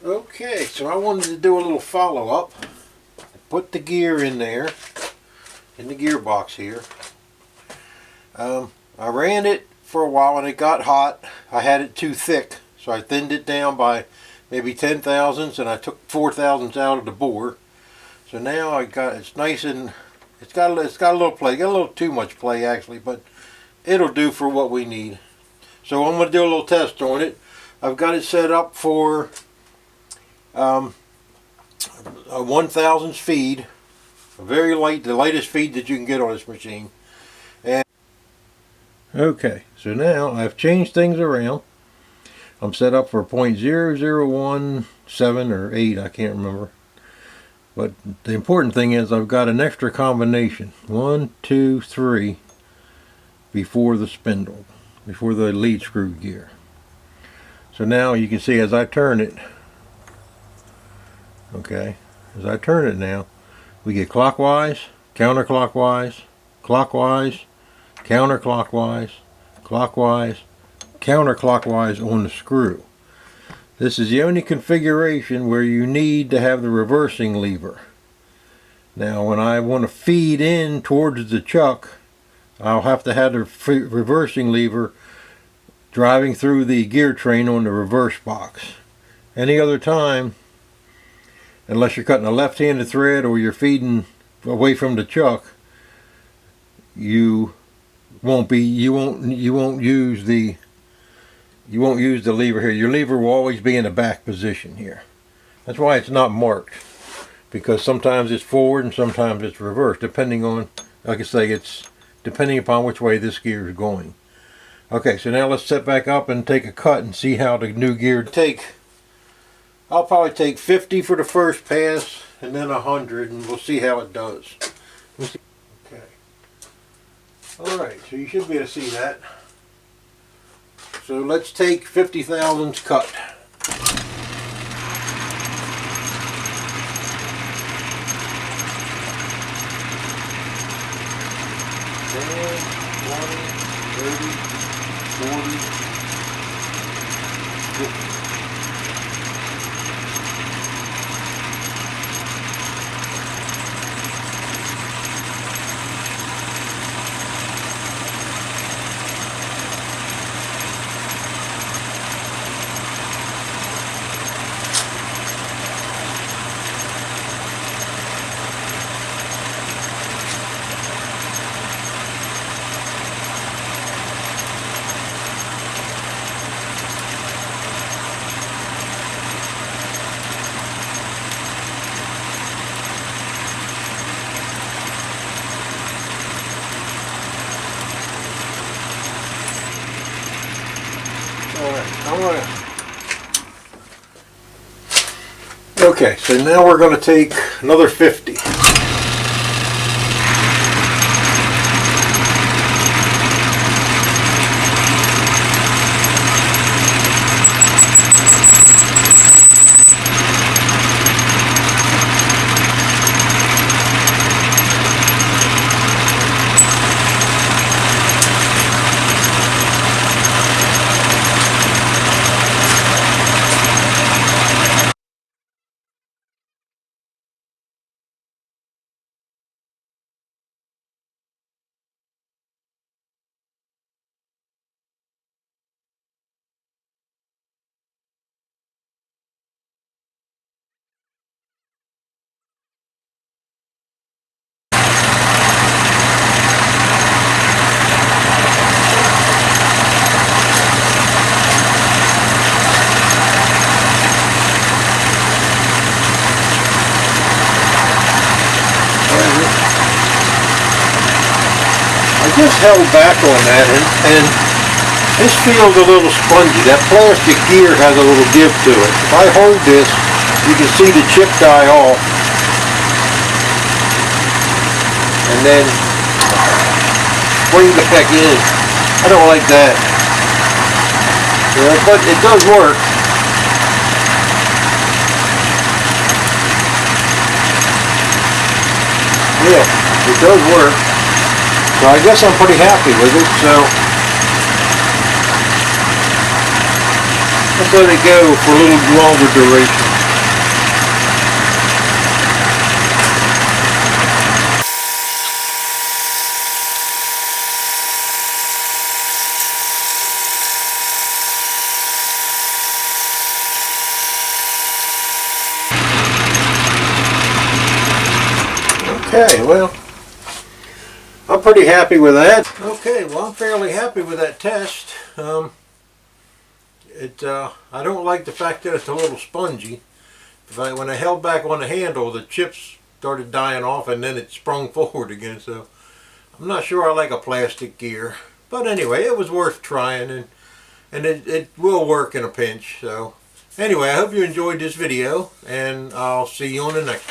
Okay, so I wanted to do a little follow-up. Put the gear in there, in the gearbox here. I ran it for a while and it got hot. I had it too thick, so I thinned it down by maybe 10 thousandths, and I took 4 thousandths out of the bore. So now it's nice, and it's got a little play, got a little too much play actually, but it'll do for what we need. So I'm going to do a little test on it. I've got it set up for a 1,000 feed, a very light, the lightest feed that you can get on this machine. And okay, so now I've changed things around. I'm set up for 0.0017 or 8, I can't remember. But the important thing is I've got an extra combination, 1, 2, 3, before the spindle, before the lead screw gear. So now you can see as I turn it, okay, as I turn it now, we get clockwise, counterclockwise, clockwise, counterclockwise, clockwise, counterclockwise on the screw. This is the only configuration where you need to have the reversing lever. Now when I want to feed in towards the chuck, I'll have to have the reversing lever driving through the gear train on the reverse box. Any other time, unless you're cutting a left-handed thread or you're feeding away from the chuck, you won't use the lever here. Your lever will always be in the back position here. That's why it's not marked, because sometimes it's forward and sometimes it's reverse, depending on, like I say, it's depending upon which way this gear is going. Okay, so now let's set back up and take a cut and see how the new gear I'll probably take 50 for the first pass and then 100, and we'll see how it does. Okay. Alright, so you should be able to see that. So let's take 50 thousandths cut. 10, 20, 30, 40, 50. Okay, so now we're going to take another 50. Just held back on that, and this feels a little spongy. That plastic gear has a little give to it. If I hold this, you can see the chip die off, and then bring it back in. I don't like that. Yeah, but it does work. Yeah, it does work. So I guess I'm pretty happy with it, so let's let it go for a little longer duration. Okay, well, I'm pretty happy with that. Okay, well, I'm fairly happy with that test. I don't like the fact that it's a little spongy. When I held back on the handle, the chips started dying off and then it sprung forward again. So I'm not sure I like a plastic gear. But anyway, it was worth trying, and it will work in a pinch. So anyway, I hope you enjoyed this video, and I'll see you on the next one.